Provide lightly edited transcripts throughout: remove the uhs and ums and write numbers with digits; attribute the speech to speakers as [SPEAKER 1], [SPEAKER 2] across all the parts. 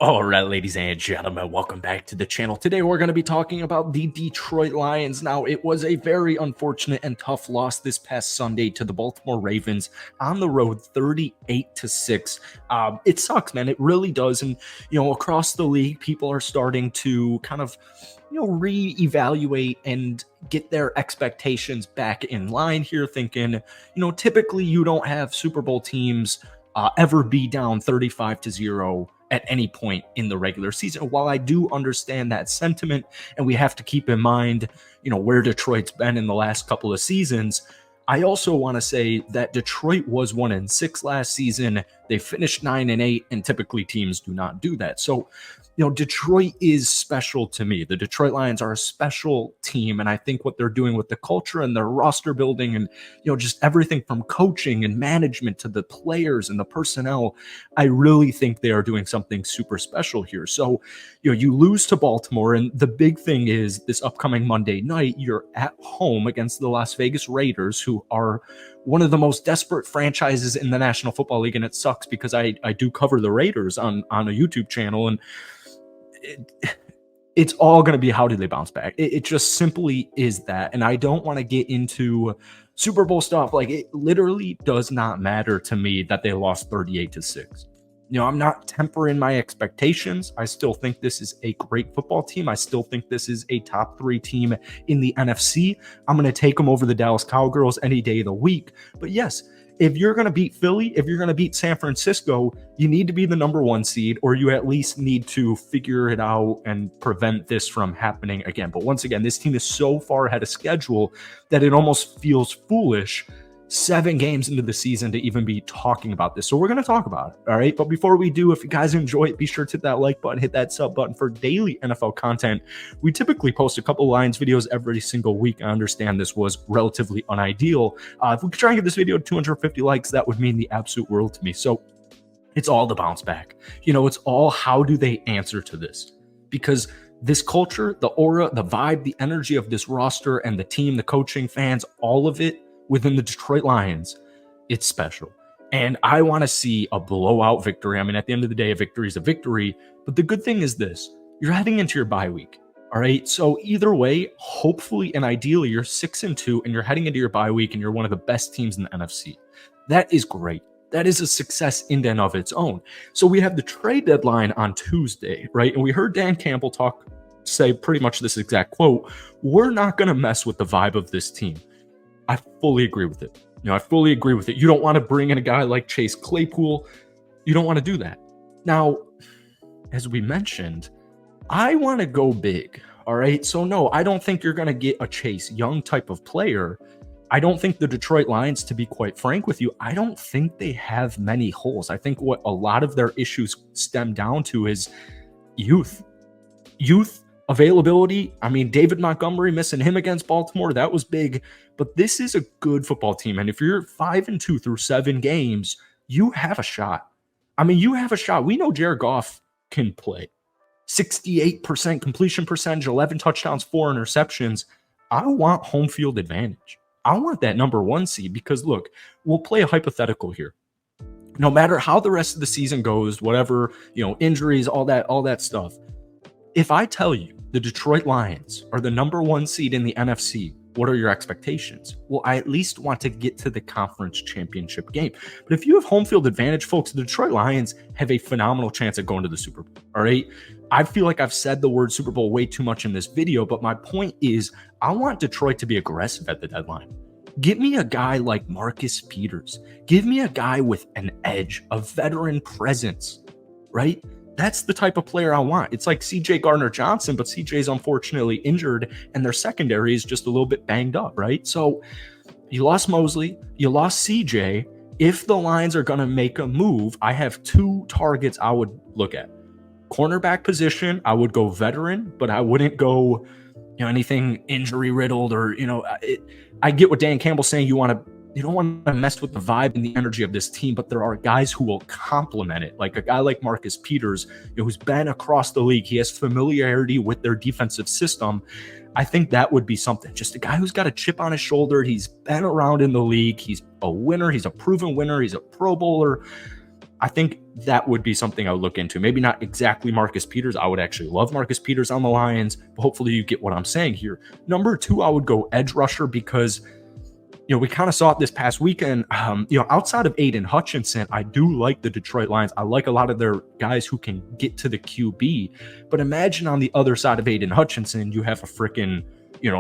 [SPEAKER 1] All right, ladies and gentlemen, welcome back to the channel. Today, we're going to be talking about the Detroit Lions. Now, it was a very unfortunate and tough loss this past Sunday to the Baltimore Ravens on the road, 38-6. It sucks, man. It really does. And, across the league, people are starting to kind of, reevaluate and get their expectations back in line here, thinking, typically you don't have Super Bowl teams ever be down 35-0 at any point in the regular season. While I do understand that sentiment, and we have to keep in mind, where Detroit's been in the last couple of seasons, I also want to say that Detroit was 1-6 last season. They finished 9-8, and typically teams do not do that. So, Detroit is special to me. The Detroit Lions are a special team, and I think what they're doing with the culture and their roster building and, just everything from coaching and management to the players and the personnel, I really think they are doing something super special here. So, you lose to Baltimore, and the big thing is this upcoming Monday night, you're at home against the Las Vegas Raiders, who are one of the most desperate franchises in the National Football League. And it sucks because I do cover the Raiders on a YouTube channel, and it's all going to be how do they bounce back. It just simply is that. And I don't want to get into Super Bowl stuff. Like, it literally does not matter to me that they lost 38-6. I'm not tempering my expectations. I still think this is a great football team. I still think this is a top 3 team in the NFC. I'm going to take them over the Dallas Cowgirls any day of the week. But yes, if you're going to beat Philly, if you're going to beat San Francisco, you need to be the number 1 seed, or you at least need to figure it out and prevent this from happening again. But once again, this team is so far ahead of schedule that it almost feels foolish 7 games into the season to even be talking about this. So we're going to talk about it. All right. But before we do, if you guys enjoy it, be sure to hit that like button, hit that sub button for daily NFL content. We typically post a couple Lions videos every single week. I understand this was relatively unideal. If we could try and get this video to 250 likes, that would mean the absolute world to me. So it's all the bounce back. It's all how do they answer to this? Because this culture, the aura, the vibe, the energy of this roster and the team, the coaching, fans, all of it within the Detroit Lions, it's special. And I want to see a blowout victory. I mean, at the end of the day, a victory is a victory. But the good thing is this: you're heading into your bye week. All right. So either way, hopefully and ideally, you're 6-2 and you're heading into your bye week and you're one of the best teams in the NFC. That is great. That is a success in and of its own. So we have the trade deadline on Tuesday, right? And we heard Dan Campbell say pretty much this exact quote: "We're not going to mess with the vibe of this team." I fully agree with it. I fully agree with it. You don't want to bring in a guy like Chase Claypool. You don't want to do that. Now, as we mentioned, I want to go big. All right. So no, I don't think you're going to get a Chase Young type of player. I don't think the Detroit Lions, to be quite frank with you, I don't think they have many holes. I think what a lot of their issues stem down to is youth. Availability. I mean, David Montgomery, missing him against Baltimore, that was big. But this is a good football team. And if you're 5-2 through 7 games, you have a shot. I mean, you have a shot. We know Jared Goff can play. 68% completion percentage, 11 touchdowns, 4 interceptions. I want home field advantage. I want that number 1 seed because, look, we'll play a hypothetical here. No matter how the rest of the season goes, whatever, injuries, all that stuff. If I tell you the Detroit Lions are the number 1 seed in the NFC, what are your expectations? Well, I at least want to get to the conference championship game. But if you have home field advantage, folks, the Detroit Lions have a phenomenal chance at going to the Super Bowl. All right. I feel like I've said the word Super Bowl way too much in this video, but my point is I want Detroit to be aggressive at the deadline. Give me a guy like Marcus Peters. Give me a guy with an edge, a veteran presence, right? That's the type of player I want. It's like CJ Gardner-Johnson, but CJ's unfortunately injured and their secondary is just a little bit banged up, right? So you lost Mosley, you lost CJ. If the Lions are going to make a move, I have 2 targets I would look at. Cornerback position, I would go veteran, but I wouldn't go, anything injury riddled or, I get what Dan Campbell's saying. You don't want to mess with the vibe and the energy of this team, but there are guys who will complement it. Like a guy like Marcus Peters, who's been across the league. He has familiarity with their defensive system. I think that would be something. Just a guy who's got a chip on his shoulder. He's been around in the league. He's a winner. He's a proven winner. He's a Pro Bowler. I think that would be something I would look into. Maybe not exactly Marcus Peters. I would actually love Marcus Peters on the Lions, but hopefully you get what I'm saying here. Number 2, I would go edge rusher because we kind of saw it this past weekend. Outside of Aiden Hutchinson, I do like the Detroit Lions. I like a lot of their guys who can get to the QB. But imagine on the other side of Aiden Hutchinson, you have a freaking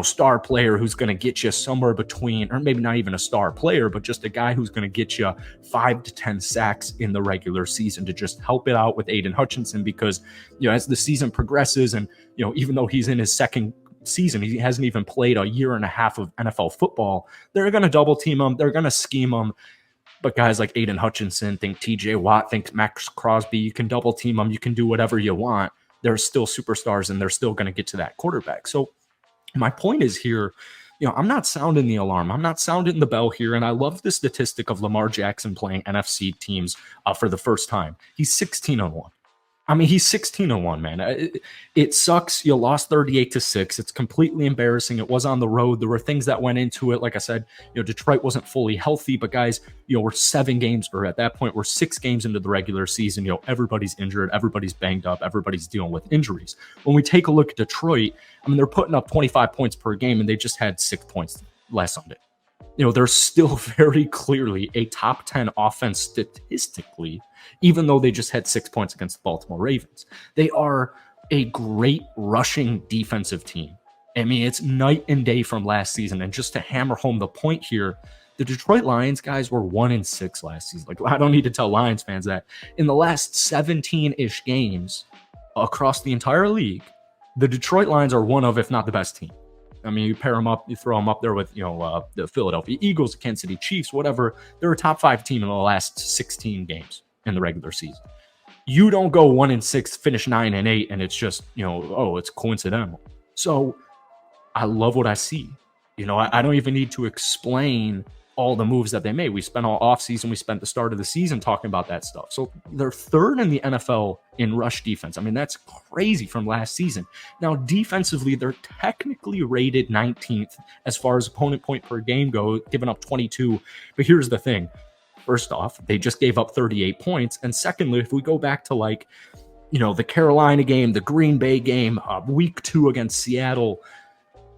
[SPEAKER 1] star player who's going to get you somewhere between, or maybe not even a star player, but just a guy who's going to get you 5 to 10 sacks in the regular season to just help it out with Aiden Hutchinson. Because as the season progresses, and even though he's in his second season, he hasn't even played a year and a half of NFL football, they're going to double team him, they're going to scheme him. But guys like Aiden Hutchinson, think TJ Watt, think Max Crosby, you can double team them, you can do whatever you want. They're still superstars, and they're still going to get to that quarterback. So my point is here, I'm not sounding the alarm. I'm not sounding the bell here. And I love the statistic of Lamar Jackson playing NFC teams for the first time. He's 16-1. I mean, he's 16-1, man. It sucks. You lost 38-6. It's completely embarrassing. It was on the road. There were things that went into it. Like I said, Detroit wasn't fully healthy, but guys, we're 7 games, or at that point, we're 6 games into the regular season. Everybody's injured. Everybody's banged up. Everybody's dealing with injuries. When we take a look at Detroit, I mean, they're putting up 25 points per game, and they just had 6 points last Sunday. They're still very clearly a top 10 offense statistically, even though they just had 6 points against the Baltimore Ravens. They are a great rushing defensive team. I mean, it's night and day from last season. And just to hammer home the point here, the Detroit Lions guys were 1-6 last season. Like, I don't need to tell Lions fans that. In the last 17-ish games across the entire league, the Detroit Lions are one of, if not the best team. I mean, you pair them up, you throw them up there with, the Philadelphia Eagles, the Kansas City Chiefs, whatever. They're a top 5 team in the last 16 games in the regular season. You don't go 1-6, finish 9-8, and it's just, it's coincidental. So I love what I see. I don't even need to explain all the moves that they made. We spent all offseason, we spent the start of the season talking about that stuff. So they're 3rd in the NFL in rush defense. I mean, that's crazy from last season. Now, defensively, they're technically rated 19th as far as opponent point per game goes, giving up 22. But here's the thing. First off, they just gave up 38 points. And secondly, if we go back to the Carolina game, the Green Bay game, week 2 against Seattle,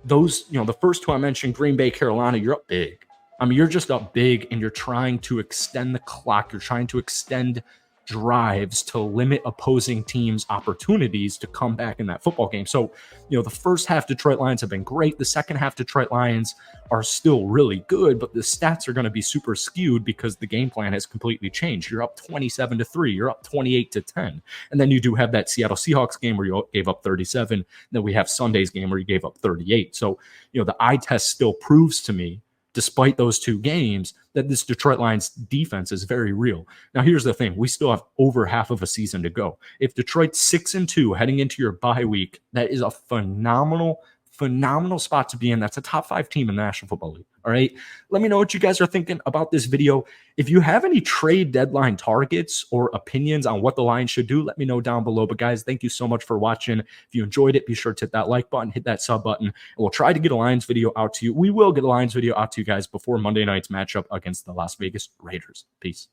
[SPEAKER 1] those, the first 2 I mentioned, Green Bay, Carolina, you're up big. I mean, you're just up big, and you're trying to extend the clock. You're trying to extend drives to limit opposing teams' opportunities to come back in that football game. So, the first half Detroit Lions have been great. The second half Detroit Lions are still really good, but the stats are going to be super skewed because the game plan has completely changed. You're up 27-3. You're up 28-10. And then you do have that Seattle Seahawks game where you gave up 37. Then we have Sunday's game where you gave up 38. So, the eye test still proves to me, despite those 2 games, that this Detroit Lions defense is very real. Now, here's the thing. We still have over half of a season to go. If Detroit's 6-2 heading into your bye week, that is a phenomenal spot to be in. That's a top 5 team in the National Football League. All right. Let me know what you guys are thinking about this video. If you have any trade deadline targets or opinions on what the Lions should do, let me know down below. But guys, thank you so much for watching. If you enjoyed it, be sure to hit that like button, hit that sub button, and we'll try to get a Lions video out to you. We will get a Lions video out to you guys before Monday night's matchup against the Las Vegas Raiders. Peace.